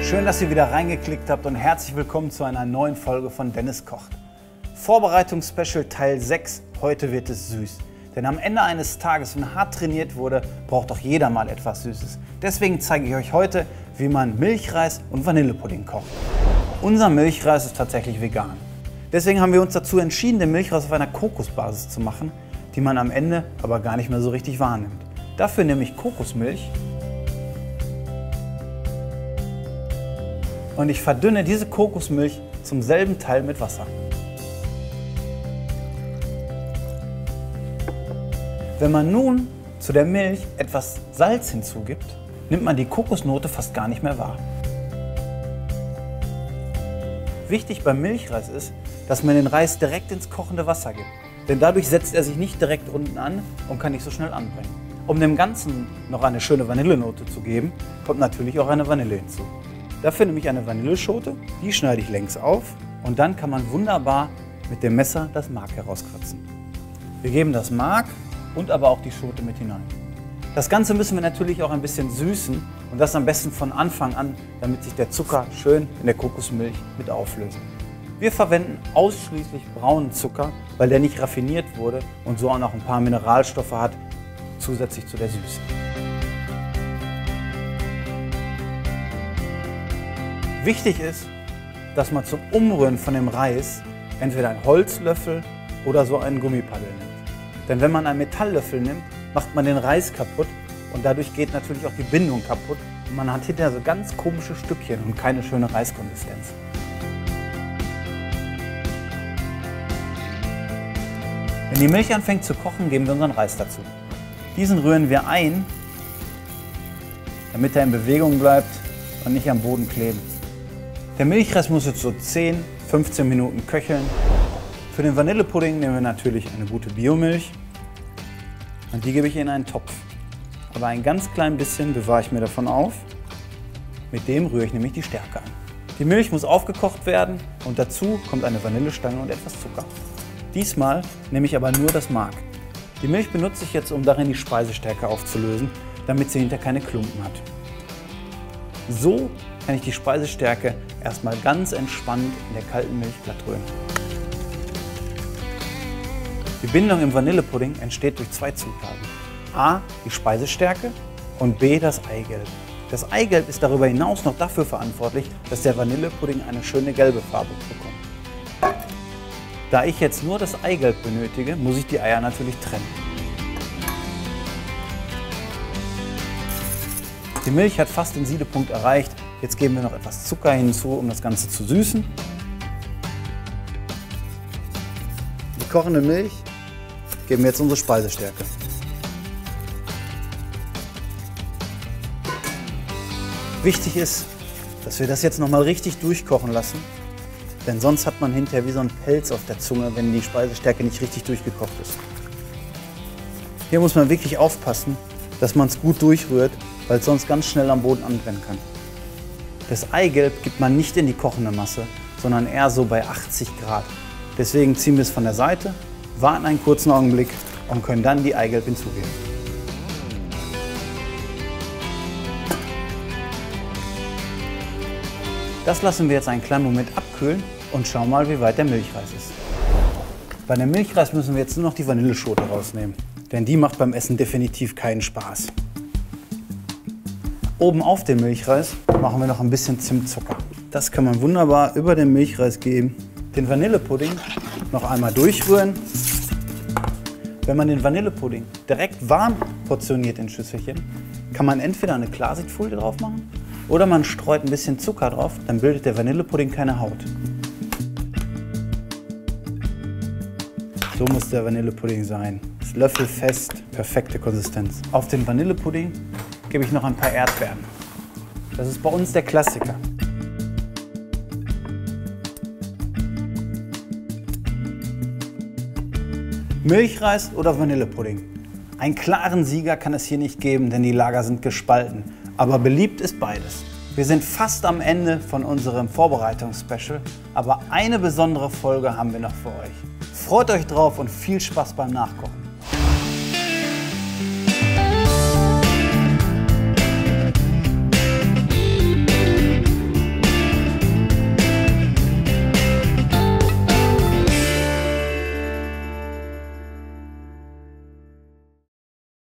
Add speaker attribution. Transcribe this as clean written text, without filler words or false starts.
Speaker 1: Schön, dass ihr wieder reingeklickt habt und herzlich willkommen zu einer neuen Folge von Dennis kocht. Vorbereitungsspecial Teil 6, heute wird es süß. Denn am Ende eines Tages, wenn hart trainiert wurde, braucht doch jeder mal etwas Süßes. Deswegen zeige ich euch heute, wie man Milchreis und Vanillepudding kocht. Unser Milchreis ist tatsächlich vegan. Deswegen haben wir uns dazu entschieden, den Milchreis auf einer Kokosbasis zu machen, die man am Ende aber gar nicht mehr so richtig wahrnimmt. Dafür nehme ich Kokosmilch und ich verdünne diese Kokosmilch zum selben Teil mit Wasser. Wenn man nun zu der Milch etwas Salz hinzugibt, nimmt man die Kokosnote fast gar nicht mehr wahr. Wichtig beim Milchreis ist, dass man den Reis direkt ins kochende Wasser gibt. Denn dadurch setzt er sich nicht direkt unten an und kann nicht so schnell anbrennen. Um dem Ganzen noch eine schöne Vanillenote zu geben, kommt natürlich auch eine Vanille hinzu. Dafür nehme ich eine Vanilleschote, die schneide ich längs auf und dann kann man wunderbar mit dem Messer das Mark herauskratzen. Wir geben das Mark und aber auch die Schote mit hinein. Das Ganze müssen wir natürlich auch ein bisschen süßen und das am besten von Anfang an, damit sich der Zucker schön in der Kokosmilch mit auflöst. Wir verwenden ausschließlich braunen Zucker, weil der nicht raffiniert wurde und so auch noch ein paar Mineralstoffe hat, zusätzlich zu der Süße. Wichtig ist, dass man zum Umrühren von dem Reis entweder einen Holzlöffel oder so einen Gummipaddel nimmt. Denn wenn man einen Metalllöffel nimmt, macht man den Reis kaputt und dadurch geht natürlich auch die Bindung kaputt und man hat hinterher so ganz komische Stückchen und keine schöne Reiskonsistenz. Wenn die Milch anfängt zu kochen, geben wir unseren Reis dazu. Diesen rühren wir ein, damit er in Bewegung bleibt und nicht am Boden kleben. Der Milchreis muss jetzt so 10-15 Minuten köcheln. Für den Vanillepudding nehmen wir natürlich eine gute Biomilch und die gebe ich in einen Topf. Aber ein ganz klein bisschen bewahre ich mir davon auf. Mit dem rühre ich nämlich die Stärke an. Die Milch muss aufgekocht werden und dazu kommt eine Vanillestange und etwas Zucker. Diesmal nehme ich aber nur das Mark. Die Milch benutze ich jetzt, um darin die Speisestärke aufzulösen, damit sie hinterher keine Klumpen hat. So kann ich die Speisestärke erstmal ganz entspannt in der kalten Milch glatt rühren. Die Bindung im Vanillepudding entsteht durch zwei Zutaten. A, die Speisestärke und B, das Eigelb. Das Eigelb ist darüber hinaus noch dafür verantwortlich, dass der Vanillepudding eine schöne gelbe Farbe bekommt. Da ich jetzt nur das Eigelb benötige, muss ich die Eier natürlich trennen. Die Milch hat fast den Siedepunkt erreicht. Jetzt geben wir noch etwas Zucker hinzu, um das Ganze zu süßen. Die kochende Milch geben wir jetzt unsere Speisestärke. Wichtig ist, dass wir das jetzt noch mal richtig durchkochen lassen, denn sonst hat man hinterher wie so einen Pelz auf der Zunge, wenn die Speisestärke nicht richtig durchgekocht ist. Hier muss man wirklich aufpassen, dass man es gut durchrührt, weil es sonst ganz schnell am Boden anbrennen kann. Das Eigelb gibt man nicht in die kochende Masse, sondern eher so bei 80 Grad. Deswegen ziehen wir es von der Seite, warten einen kurzen Augenblick und können dann die Eigelb hinzugeben. Das lassen wir jetzt einen kleinen Moment abkühlen und schauen mal, wie weit der Milchreis ist. Bei dem Milchreis müssen wir jetzt nur noch die Vanilleschote rausnehmen, denn die macht beim Essen definitiv keinen Spaß. Oben auf dem Milchreis machen wir noch ein bisschen Zimtzucker. Das kann man wunderbar über den Milchreis geben. Den Vanillepudding noch einmal durchrühren. Wenn man den Vanillepudding direkt warm portioniert in Schüsselchen, kann man entweder eine Klarsichtfolie drauf machen oder man streut ein bisschen Zucker drauf, dann bildet der Vanillepudding keine Haut. So muss der Vanillepudding sein. Ist löffelfest, perfekte Konsistenz. Auf den Vanillepudding gebe ich noch ein paar Erdbeeren. Das ist bei uns der Klassiker. Milchreis oder Vanillepudding? Einen klaren Sieger kann es hier nicht geben, denn die Lager sind gespalten. Aber beliebt ist beides. Wir sind fast am Ende von unserem Vorbereitungsspecial, aber eine besondere Folge haben wir noch für euch. Freut euch drauf und viel Spaß beim Nachkochen.